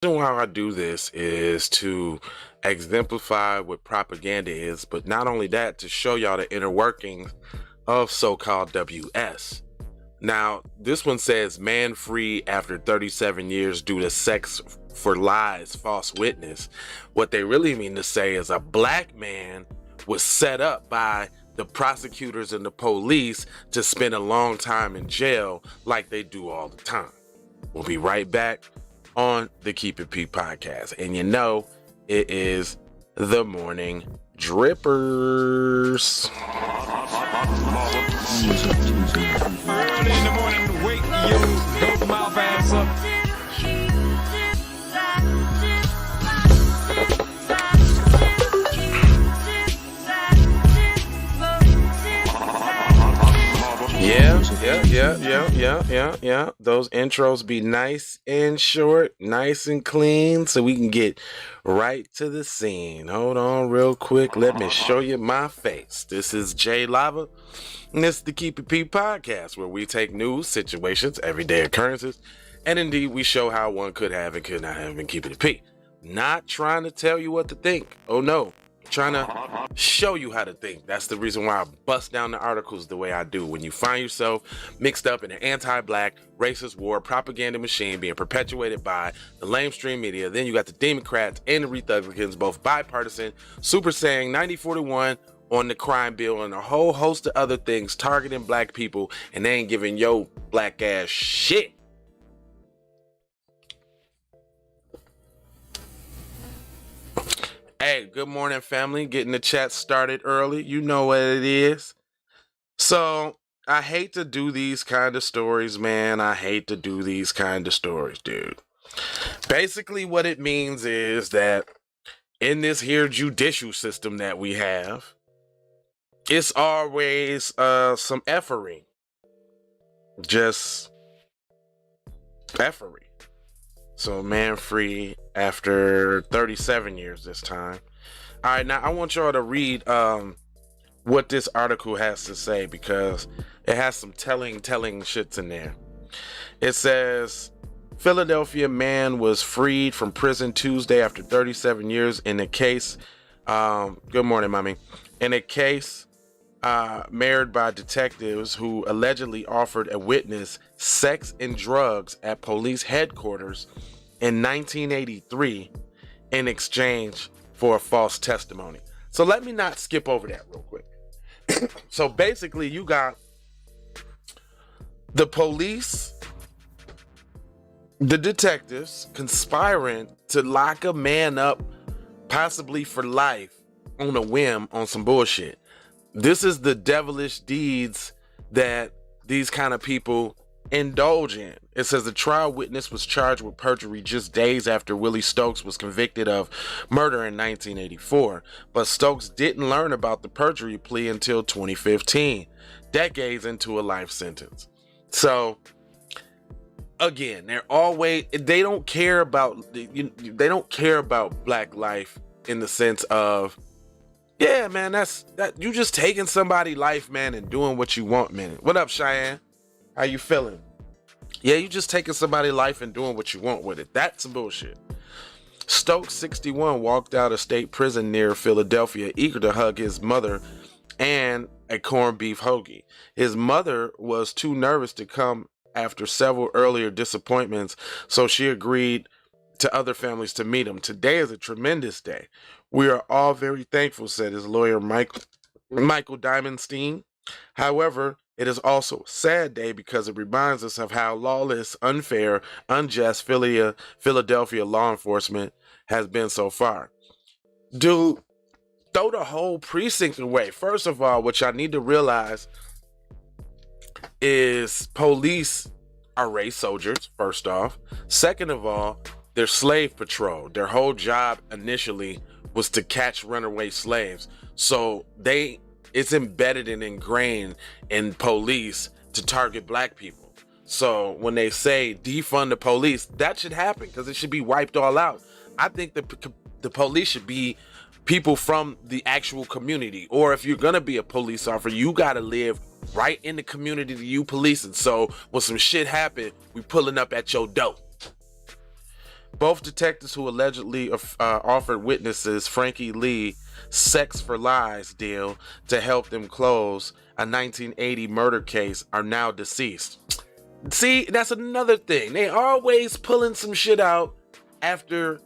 reason why I do this is to exemplify what propaganda is, but not only that, to show y'all the inner workings of so-called WS. Now, this one says man free after 37 years due to sex for lies, false witness. What they really mean to say is a black man was set up by the prosecutors and the police to spend a long time in jail like they do all the time. We'll be right back on the Keep It P podcast. And you know, it is the morning drippers. Early in the morning to wake you, dope mouth ass up. Yeah. Those intros be nice and short, nice and clean, so we can get right to the scene. Hold on real quick. Let me show you my face. This is Jay Lava, and this is the Keep It P podcast, where we take news, situations, everyday occurrences, and indeed we show how one could have and could not have been keeping it P. Not trying to tell you what to think. Oh no. Trying to show you how to think. That's the reason why I bust down the articles the way I do. When you find yourself mixed up in an anti-black racist war propaganda machine being perpetuated by the lamestream media, then you got the Democrats and the Republicans, both bipartisan, super saying 90-41 on the crime bill and a whole host of other things targeting black people, and they ain't giving yo black ass shit. Hey, good morning, family. Getting the chat started early. You know what it is. So, I hate to do these kind of stories, man. I hate to do these kind of stories, dude. Basically, what it means is that in this here judicial system that we have, it's always some effery. Just effery. So man free after 37 years this time. All right, now I want y'all to read what this article has to say, because it has some telling shits in there. It says, Philadelphia man was freed from prison Tuesday after 37 years in a case, good morning, mommy, in a case marred by detectives who allegedly offered a witness sex and drugs at police headquarters in 1983 in exchange for a false testimony. So let me not skip over that real quick. So basically, you got the police, the detectives conspiring to lock a man up possibly for life on a whim on some bullshit. This is the devilish deeds that these kind of people indulge in. It says the trial witness was charged with perjury just days after Willie Stokes was convicted of murder in 1984, but Stokes didn't learn about the perjury plea until 2015, decades into a life sentence. So again, they don't care about black life in the sense of, yeah, man, that you just taking somebody's life, man, and doing what you want, man. What up, Cheyenne? How you feeling? Yeah, you just taking somebody's life and doing what you want with it. That's some bullshit. Stokes, 61, walked out of state prison near Philadelphia, eager to hug his mother and a corned beef hoagie. His mother was too nervous to come after several earlier disappointments, so she agreed to other families to meet him. Today is a tremendous day. We are all very thankful, said his lawyer, Michael Diamondstein. However, it is also a sad day because it reminds us of how lawless, unfair, unjust Philadelphia law enforcement has been so far. Dude, throw the whole precinct away. First of all, what y'all need to realize is police are race soldiers, first off. Second of all, they're slave patrol. Their whole job initially was to catch runaway slaves. So it's embedded and ingrained in police to target black people. So when they say defund the police, that should happen because it should be wiped all out. I think the police should be people from the actual community. Or if you're going to be a police officer, you got to live right in the community that you policing. So when some shit happen, we pulling up at your door. Both detectives who allegedly offered witnesses Frankie Lee sex for lies deal to help them close a 1980 murder case are now deceased. See, that's another thing. They always pulling some shit out after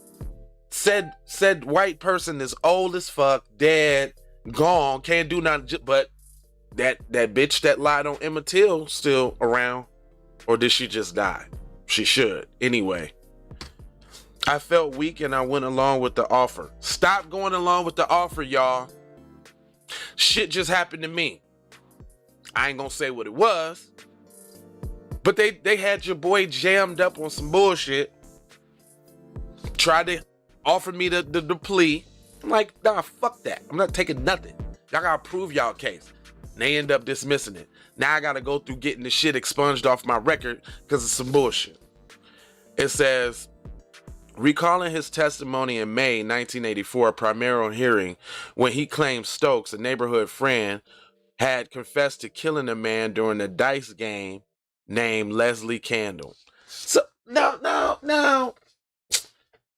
said white person is old as fuck, dead, gone, can't do nothing. But that bitch that lied on Emmett Till still around, or did she just die? She should. Anyway, I felt weak and I went along with the offer. Stop going along with the offer, y'all. Shit just happened to me. I ain't gonna say what it was, but they had your boy jammed up on some bullshit. Tried to offer me the plea. I'm like, nah, fuck that. I'm not taking nothing. Y'all gotta prove y'all case. And they end up dismissing it. Now I gotta go through getting the shit expunged off my record because of some bullshit. It says, recalling his testimony in May 1984 primary hearing when he claimed Stokes, a neighborhood friend, had confessed to killing a man during a dice game named Leslie Candle. So, no.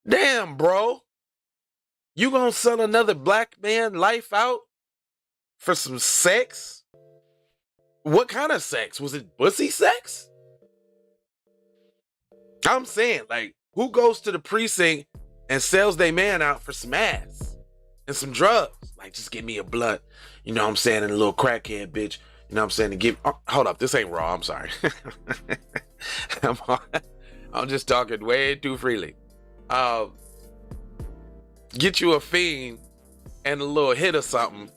Damn, bro. You gonna sell another black man life out for some sex? What kind of sex? Was it pussy sex? I'm saying, like, who goes to the precinct and sells their man out for some ass and some drugs? Like, just give me a blunt, you know what I'm saying, and a little crackhead bitch, you know what I'm saying, to give, oh, hold up, this ain't raw, I'm sorry. I'm just talking way too freely. Get you a fiend and a little hit or something,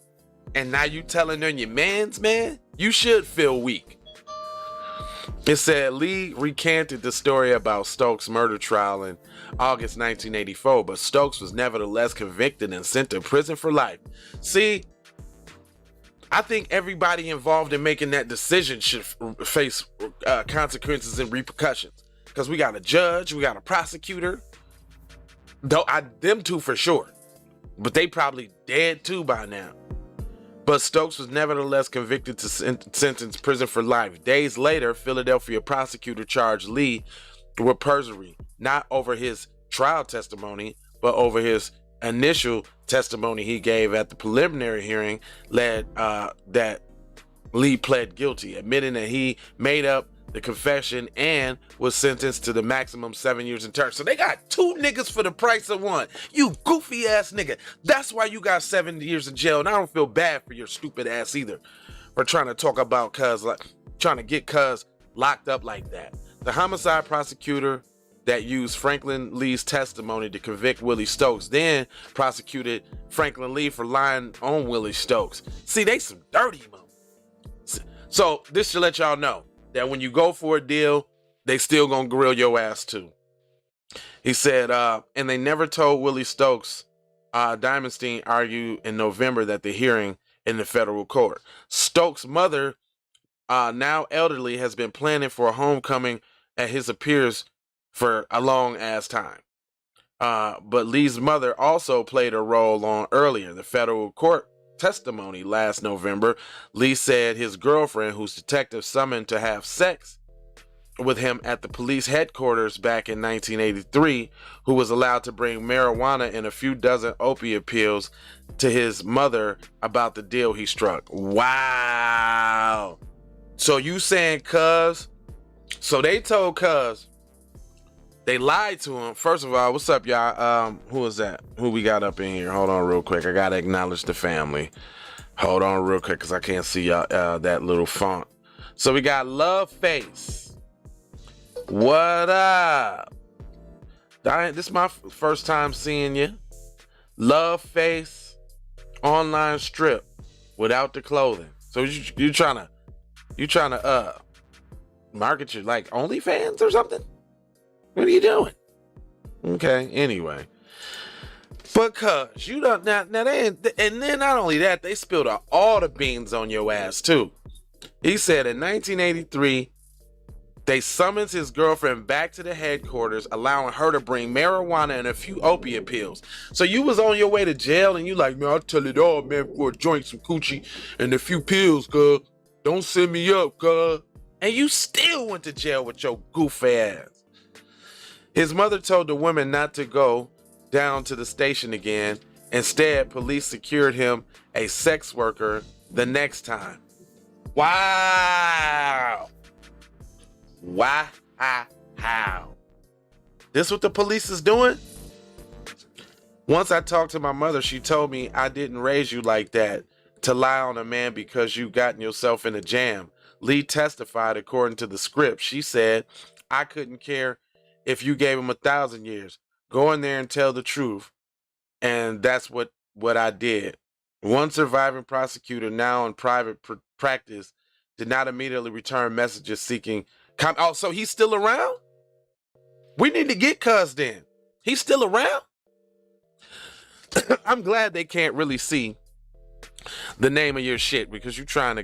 and now you telling on your mans, man? You should feel weak. It said Lee recanted the story about Stokes' murder trial in August 1984, but Stokes was nevertheless convicted and sent to prison for life. See, I think everybody involved in making that decision should face consequences and repercussions. Because we got a judge, we got a prosecutor. Them two for sure. But they probably dead too by now. But Stokes was nevertheless convicted to sentence prison for life. Days later, Philadelphia prosecutor charged Lee with perjury, not over his trial testimony, but over his initial testimony he gave at the preliminary hearing that Lee pled guilty, admitting that he made up the confession and was sentenced to the maximum 7 years in term. So they got two niggas for the price of one. You goofy ass nigga. That's why you got 7 years in jail. And I don't feel bad for your stupid ass either for trying to talk about cuz, like trying to get cuz locked up like that. The homicide prosecutor that used Franklin Lee's testimony to convict Willie Stokes then prosecuted Franklin Lee for lying on Willie Stokes. See, they some dirty motherfuckers. So this should let y'all know that when you go for a deal, they still gonna grill your ass too. He said, and they never told Willie Stokes. Diamondstein argued in November that the hearing in the federal court. Stokes' mother, now elderly, has been planning for a homecoming at his appearance for a long ass time. But Lee's mother also played a role on earlier. The federal court testimony last November, Lee said his girlfriend, whose detectives summoned to have sex with him at the police headquarters back in 1983, who was allowed to bring marijuana and a few dozen opiate pills to his mother about the deal he struck. Wow. So you saying cuz, so they told cuz, they lied to him. First of all, what's up, y'all? Who is that? Who we got up in here? Hold on real quick. I gotta acknowledge the family. Hold on real quick, because I can't see y'all that little font. So we got Love Face. What up? This is my first time seeing you. Love Face online strip without the clothing. So you trying to market your like OnlyFans or something? What are you doing? Okay, anyway. Because you don't now they ain't, and then not only that, they spilled all the beans on your ass too. He said in 1983, they summons his girlfriend back to the headquarters, allowing her to bring marijuana and a few opiate pills. So you was on your way to jail and you like, man, I'll tell it all, man, for a joint, some coochie, and a few pills, cuz. Don't send me up, cuz. And you still went to jail with your goof ass. His mother told the woman not to go down to the station again. Instead, police secured him a sex worker the next time. Wow. Wow. This what the police is doing? Once I talked to my mother, she told me I didn't raise you like that to lie on a man because you gotten yourself in a jam. Lee testified according to the script. She said, I couldn't care if you gave him 1,000 years. Go in there and tell the truth. And that's what I did. One surviving prosecutor, now in private practice, did not immediately return messages seeking oh, so he's still around? We need to get Cuz then. He's still around? I'm glad they can't really see the name of your shit because you're trying to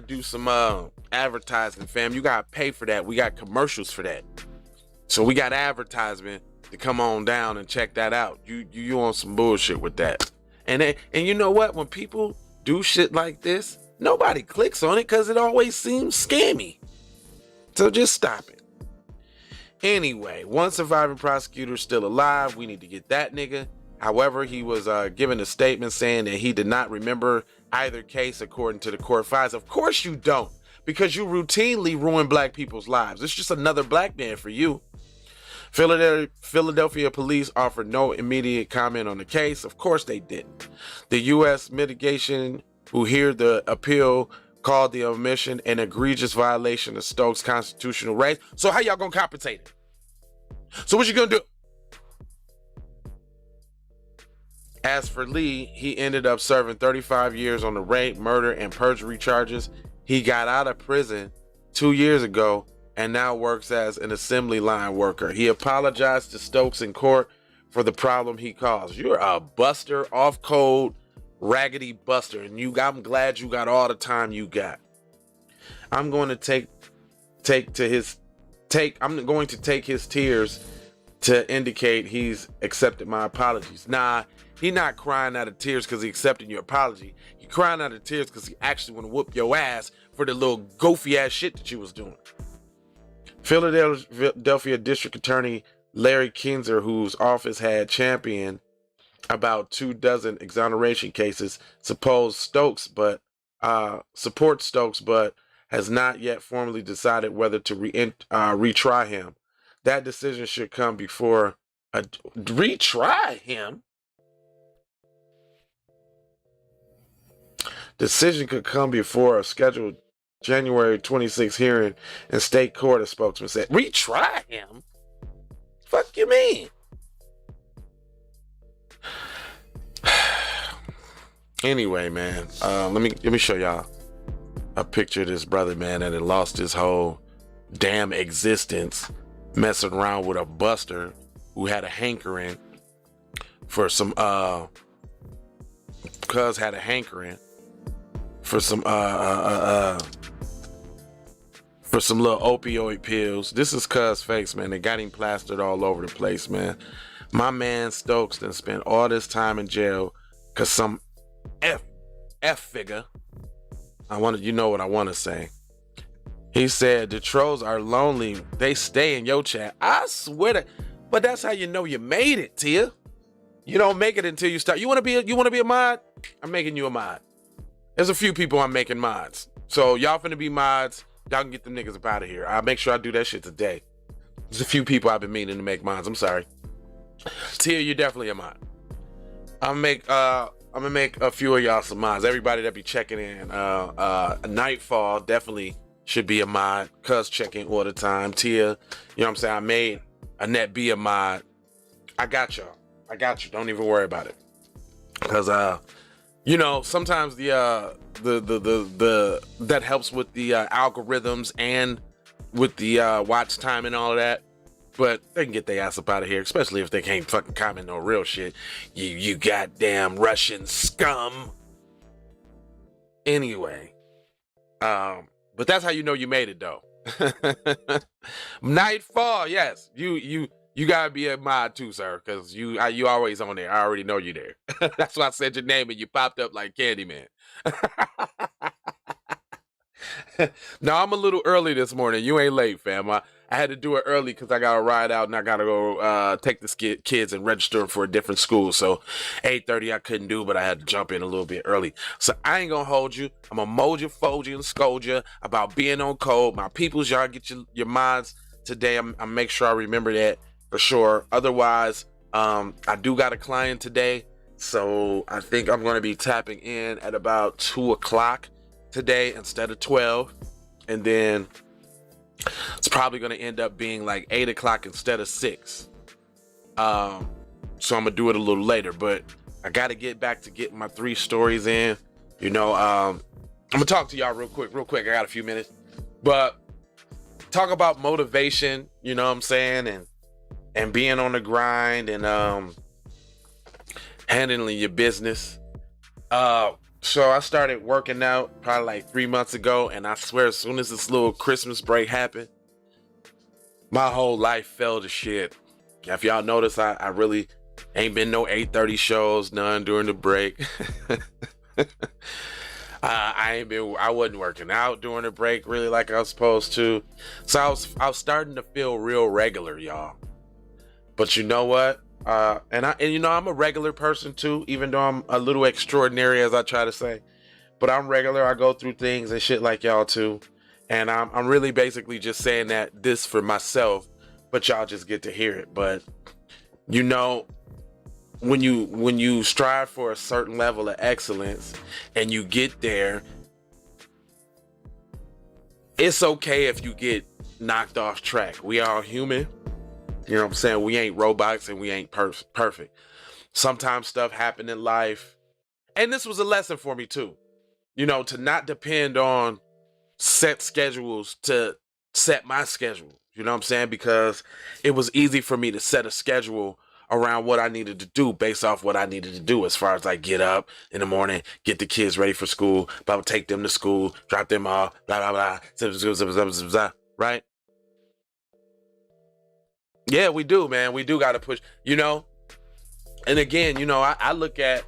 do some advertising, fam. You gotta pay for that. We got commercials for that. So we got advertisement to come on down and check that out. You on some bullshit with that. And you know what? When people do shit like this, nobody clicks on it because it always seems scammy. So just stop it. Anyway, one surviving prosecutor is still alive. We need to get that nigga. However, he was given a statement saying that he did not remember either case according to the court files. Of course you don't, because you routinely ruin black people's lives. It's just another black man for you. Philadelphia police offered no immediate comment on the case. Of course they didn't. The U.S. mitigation who heard the appeal called the omission an egregious violation of Stokes' constitutional rights. So how y'all gonna compensate it? So what you gonna do? As for Lee, he ended up serving 35 years on the rape, murder, and perjury charges. He got out of prison 2 years ago and now works as an assembly line worker. He apologized to Stokes in court for the problem he caused. You're a buster, off code, raggedy buster, and I'm glad you got all the time you got. I'm going to take his tears to indicate he's accepted my apologies. Nah, he not crying out of tears because he accepted your apology. He crying out of tears because he actually want to whoop your ass for the little goofy ass shit that you was doing. Philadelphia District Attorney Larry Kinzer, whose office had championed about 24 exoneration cases, supports Stokes, but has not yet formally decided whether to retry him. That decision should come before retry him. Decision could come before a scheduled January 26th hearing in state court, a spokesman said. Retry him? Fuck you mean? Anyway, man, let me show y'all a picture of this brother, man, that had lost his whole damn existence messing around with a buster who had a hankering for some cuz had a hankering for some little opioid pills. This is cuz face, man. They got him plastered all over the place, man. My man Stokes done spent all this time in jail cause some F figure. You know what I want to say. He said the trolls are lonely. They stay in your chat. I swear to, but that's how you know you made it, Tia. You don't make it until you start. You want to be a mod? I'm making you a mod. There's a few people I'm making mods. So y'all finna be mods. Y'all can get them niggas up out of here. I'll make sure I do that shit today. There's a few people I've been meaning to make mods. I'm sorry. Tia, you're definitely a mod. I'm gonna make a few of y'all some mods. Everybody that be checking in. Nightfall definitely should be a mod. Cuz checking all the time. Tia, you know what I'm saying? I made Annette be a mod. I got y'all. I got you. Don't even worry about it. Cause sometimes the that helps with the algorithms and with the watch time and all of that. But they can get their ass up out of here, especially if they can't fucking comment no real shit. You goddamn Russian scum. Anyway, but that's how you know you made it though. Nightfall, yes, you gotta be a mod too, sir, because you always on there. I already know you there. That's why I said your name and you popped up like Candyman. No, I'm a little early this morning. You ain't late, fam. I had to do it early because I got to ride out and I got to go take the kids and register them for a different school. So 8:30 I couldn't do, but I had to jump in a little bit early. So I ain't going to hold you. I'm going to mold you, fold you, and scold you about being on code. My peoples, y'all get your minds today. I'm make sure I remember that for sure. Otherwise, I do got a client today. So I think I'm going to be tapping in at about 2 o'clock today instead of 12. And then it's probably going to end up being like 8 o'clock instead of 6. So I'm going to do it a little later, but I got to get back to getting my 3 stories in. You know, I'm going to talk to y'all real quick. I got a few minutes, but talk about motivation, you know what I'm saying? And being on the grind and handling your business. So I started working out probably like 3 months ago, and I swear as soon as this little Christmas break happened, my whole life fell to shit. If y'all notice, I really ain't been no 8:30 shows, none during the break. I wasn't working out during the break really like I was supposed to. So I was starting to feel real regular, y'all. But you know what? And you know, I'm a regular person too, even though I'm a little extraordinary, as I try to say. But I'm regular. I go through things and shit like y'all too. And I'm really basically just saying that this for myself, but y'all just get to hear it. But you know, when you strive for a certain level of excellence and you get there, it's okay if you get knocked off track. We are human. You know what I'm saying? We ain't robots and we ain't perfect. Sometimes stuff happen in life. And this was a lesson for me too. You know, to not depend on set schedules to set my schedule. You know what I'm saying? Because it was easy for me to set a schedule around what I needed to do based off what I needed to do, as far as like get up in the morning, get the kids ready for school, take them to school, drop them off, blah, blah, blah, right? Yeah, we do, man. We do got to push, you know? And again, you know, I look at,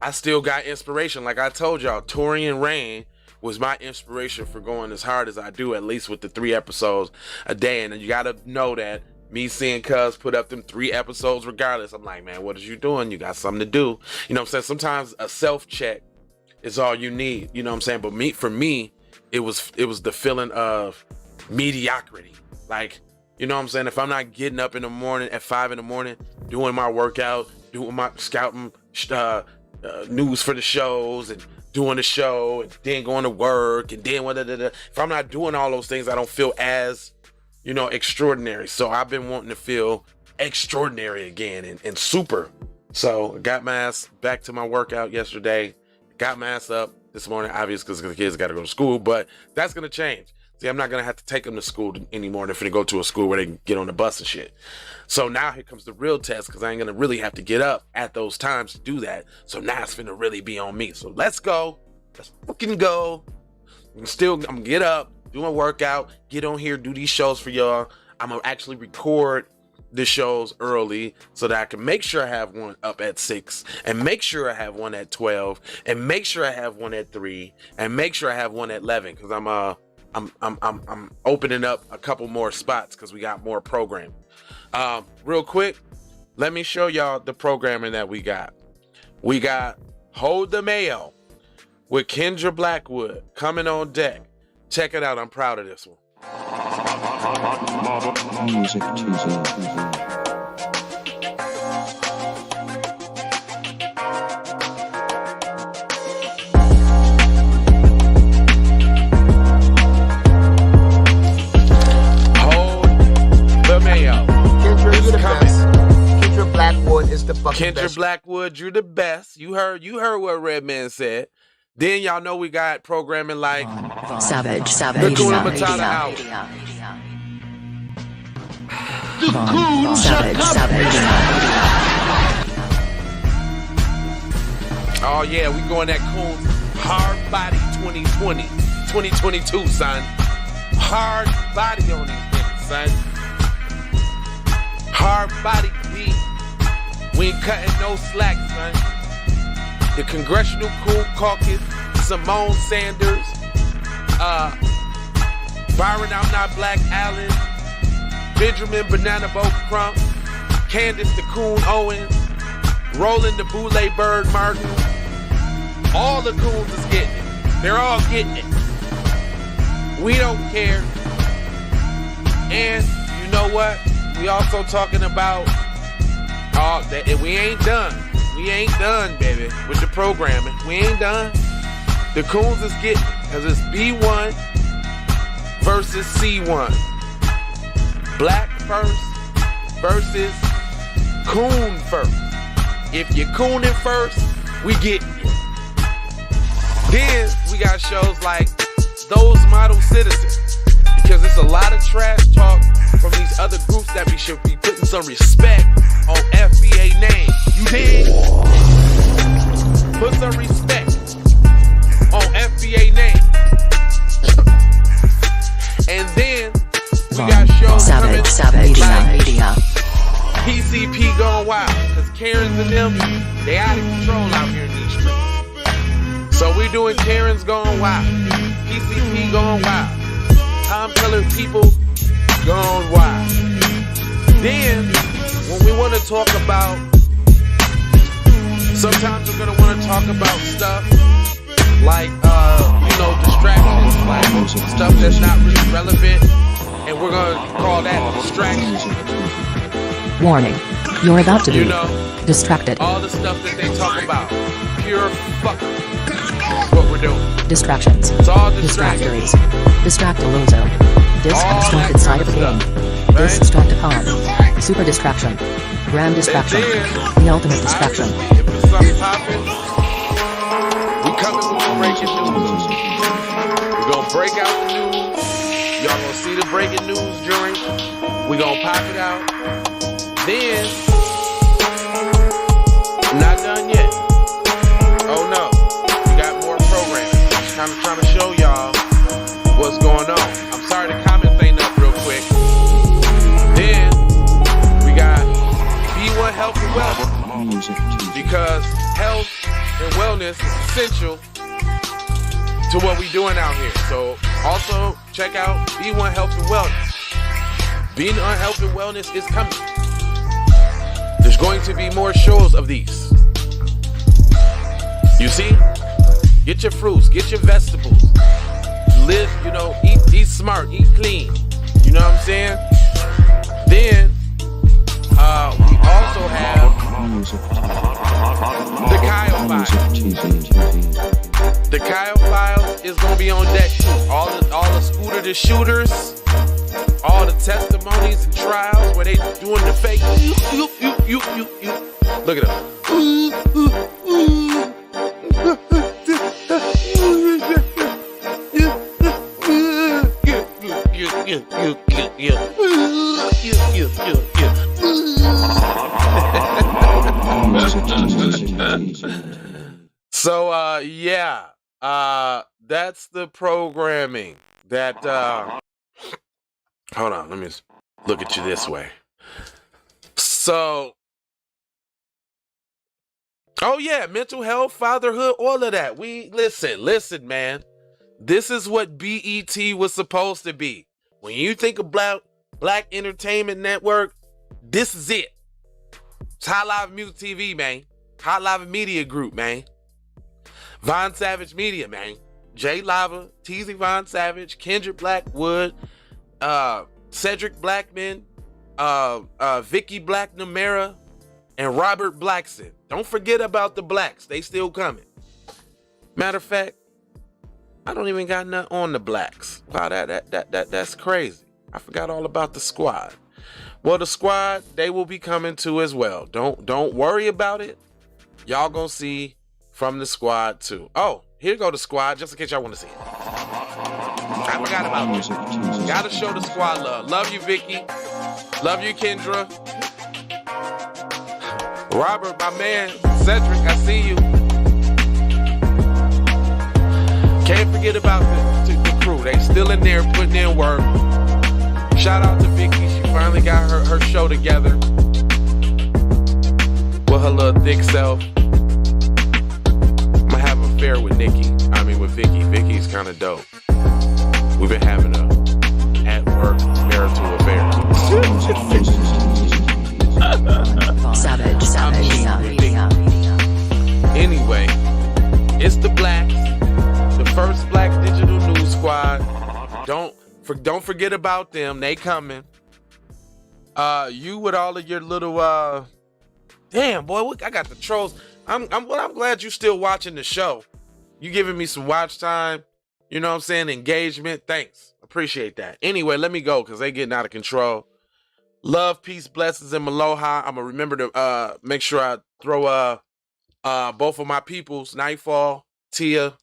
I still got inspiration. Like I told y'all, Torian Rain was my inspiration for going as hard as I do, at least with the 3 episodes a day. And you got to know that me seeing Cuz put up them 3 episodes regardless, I'm like, man, what is you doing? You got something to do. You know what I'm saying? Sometimes a self-check is all you need. You know what I'm saying? But for me, it was the feeling of mediocrity. Like, you know what I'm saying? If I'm not getting up in the morning at 5 in the morning, doing my workout, doing my scouting news for the shows and doing the show and then going to work and then if I'm not doing all those things, I don't feel as, you know, extraordinary. So I've been wanting to feel extraordinary again and super. So I got my ass back to my workout yesterday, got my ass up this morning, obviously because the kids got to go to school, but that's going to change. See, I'm not going to have to take them to school anymore. They're going to go to a school where they can get on the bus and shit. So now here comes the real test, because I ain't going to really have to get up at those times to do that. So now it's going to really be on me. So let's go. Let's fucking go. I'm going to get up, do my workout, get on here, do these shows for y'all. I'm going to actually record the shows early so that I can make sure I have one up at 6 and make sure I have one at 12 and make sure I have one at 3 and make sure I have one at 11, because I'm opening up a couple more spots because we got more programming. Real quick, let me show y'all the programming that we got. We got Hold the Mayo with Kendra Blackwood coming on deck. Check it out. I'm proud of this one. Music Tuesday. Kendra Blackwood, you're the best. You heard what Redman said. Then y'all know we got programming like Savage. Hakuna Matata out. Oh yeah, we going that cool hard body 2020, 2022, son. Hard body on these niggas, son. Hard body beat. We ain't cutting no slack, son. The Congressional Cool Caucus, Simone Sanders, Byron I'm Not Black Allen, Benjamin Banana Boat Crump, Candace the Coon Owens, Roland the Boule Bird Martin. All the coons is getting it. They're all getting it. We don't care. And you know what? We also talking about that we ain't done. We ain't done, baby, with the programming. We ain't done. The coons is getting it because it's B1 versus C1. Black first versus coon first. If you're cooning first, we get you. Then we got shows like Those Model Citizens, because it's a lot of trash talk from these other groups that we should be putting some respect on FBA name. You dig? Put some respect on FBA name. And then we got shows coming like PCP going wild, because Karens and them, they out of control out here in these streets. So we doing Karens going wild, PCP going wild, Tom Colored people going wild. Then, when we want to talk about, sometimes we're going to want to talk about stuff like, distractions, like stuff that's not really relevant, and we're going to call that distractions. Warning, you're about to be distracted. All the stuff that they talk about, pure fuckery. What we're doing. Distractions. It's all distractions. Distractories. Distractalozo. Distracted side of the game. Right? Distracticon. Super distraction. Grand distraction. The ultimate distraction. If there's something popping, we coming with the breaking news. We're gonna break out the news. Y'all gonna see the breaking news during. We're gonna pop it out. Then, I'm not done yet. Oh no. I'm trying to show y'all what's going on. I'm sorry the comments ain't up real quick. Then we got B1 Health and Wellness, because health and wellness is essential to what we doing out here. So also check out B1 Health and Wellness. B1 Health and Wellness is coming. There's going to be more shows of these. You see? Get your fruits, get your vegetables. Live, eat smart, eat clean. You know what I'm saying? Then, we also have the Kyle Files. The Kyle Files is gonna be on deck too. All the Scooter the shooters, all the testimonies and trials where they doing the fake. Look at them. So that's the programming that hold on, let me look at you this way. So mental health, fatherhood, all of that. We listen, man. This is what BET was supposed to be. When you think of Black Entertainment Network, this is it. It's Hot Live Music TV, man. Hot Live Media Group, man. Von Savage Media, man. Jay Lava, TZ Von Savage, Kendrick Blackwood, Cedric Blackman, Vicky Black Namera, and Robert Blackson. Don't forget about the blacks. They still coming. Matter of fact, I don't even got nothing on the blacks. Wow, that's crazy. I forgot all about the squad. Well, the squad, they will be coming too as well. Don't worry about it. Y'all gonna see from the squad too. Oh, here go the squad, just in case y'all want to see it. I forgot about you. Gotta show the squad love. Love you, Vicky. Love you, Kendra. Robert, my man. Cedric, I see you. Can't forget about the crew. They still in there putting in work. Shout out to Vicky. She finally got her show together with her little thick self. I'm gonna have an affair with Vicky. Vicky's kind of dope. We've been having a marital affair. Savage. Anyway, it's the Blacks, the first Black Digital News Squad. Don't forget about them. They coming. You with all of your little damn boy, I got the trolls. I'm glad you still watching the show. You giving me some watch time. You know what I'm saying? Engagement. Thanks. Appreciate that. Anyway, let me go because they getting out of control. Love, peace, blessings, and aloha. I'm gonna remember to make sure I throw both of my peoples, Nightfall, Tia.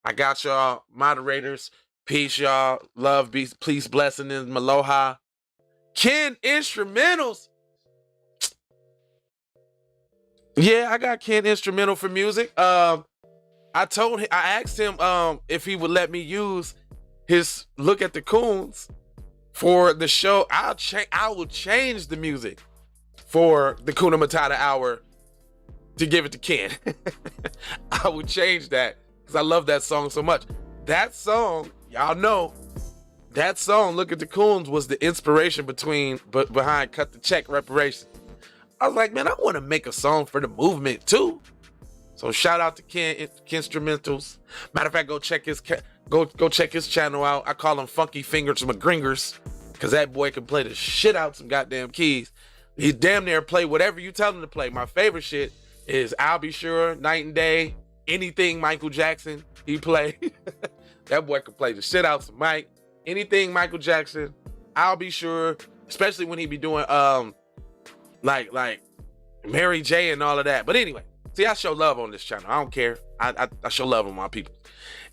I got y'all moderators. Peace, y'all. Love, peace, blessings, and aloha. Ken Instrumentals. Yeah, I got Ken Instrumental for music. I asked him if he would let me use his Look at the Coons for the show. I will change the music for the Kuna Matata Hour to give it to Ken. I would change that because I love that song so much. That song, y'all know, that song, Look at the Coons, was the inspiration behind Cut the Check Reparations. I was like, man, I want to make a song for the movement too. So shout out to Ken Instrumentals. Matter of fact, go check his channel out. I call him Funky Fingers McGringers because that boy can play the shit out some goddamn keys. He damn near play whatever you tell him to play. My favorite shit is I'll Be Sure, Night and Day, anything Michael Jackson he play. That boy can play the shit out some Mike. Anything Michael Jackson, I'll Be Sure, especially when he be doing like Mary J and all of that. But anyway. See, I show love on this channel. I don't care. I show love on my people.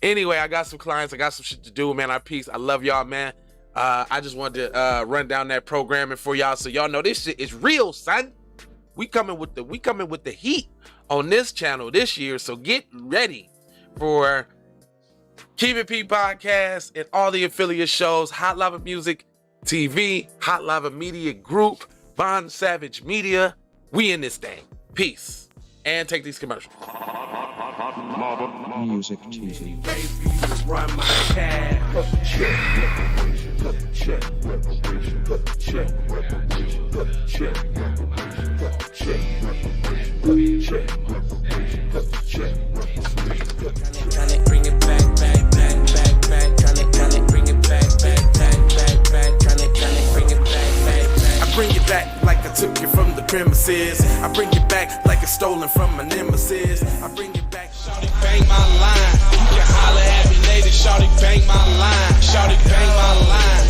Anyway, I got some clients. I got some shit to do, man. I love y'all, man. I just wanted to run down that programming for y'all so y'all know this shit is real, son. We coming with the heat on this channel this year. So get ready for Keep It P Podcast and all the affiliate shows, Hot Lava Music TV, Hot Lava Media Group, Bond Savage Media. We in this thing. Peace. And take these commercials. Music TV. Run my cash. Check Tryna bring it back. Tryna bring it back. Tryna bring it back. I bring it back like I took you from the premises. I bring it back like it's stolen from my nemesis. I bring it back. Shawty bang my line. You can holler at me later. Shawty bang my line. Shawty bang my line.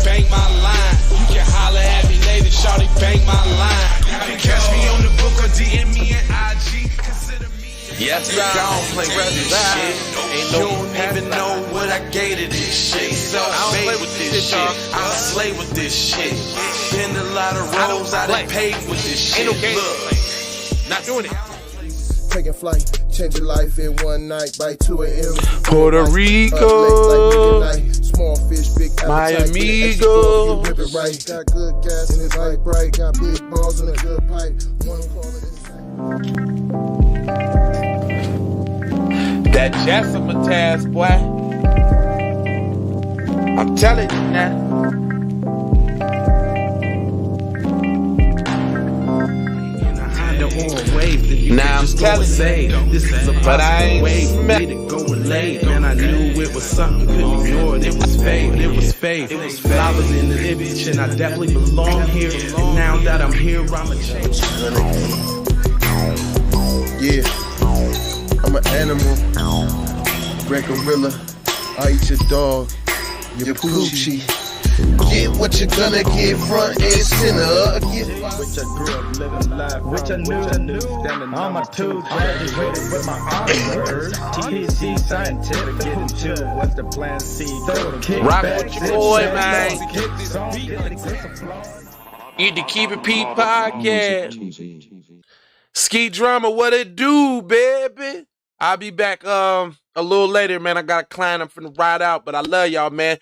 Bang my line. You can holler at me later. Shawty bang my line. You can catch me on the book or DM me at IG. Consider me. Yes, I don't play this shit. You don't even know what I gave to this shit. So I don't play with this shit. I slay with this shit. Been a lot of roads I done paved with this shit. Look, not doing it. Taking flight, changing life in one night by 2 a.m. Puerto Rico, small fish, big my appetite, amigo. get it right. Got good gas in his light bright, got big balls in a good pipe. One call it. That Jessima task, boy. I'm telling you now. Now I'm telling you, this is a but I ain't wave for smack. me to go and lay. And I knew it was something, couldn't ignore it. It was faith, it was faith. It was flowers in the image, and I definitely belong here. And now that I'm here, I'ma change. Yeah, I'm an animal, red gorilla. I eat your dog, your poochie. Get what you're gonna get, front and center. Which I grew up living life, which I knew. Standing on my two, graduated with my honors. THC scientific, getting to what's the plan C. Rock with your boy, man. Eat the Keep It P Podcast. Music TV. Ski Drama, what it do, baby? I'll be back a little later, man. I got a client I'm finna ride out, but I love y'all, man.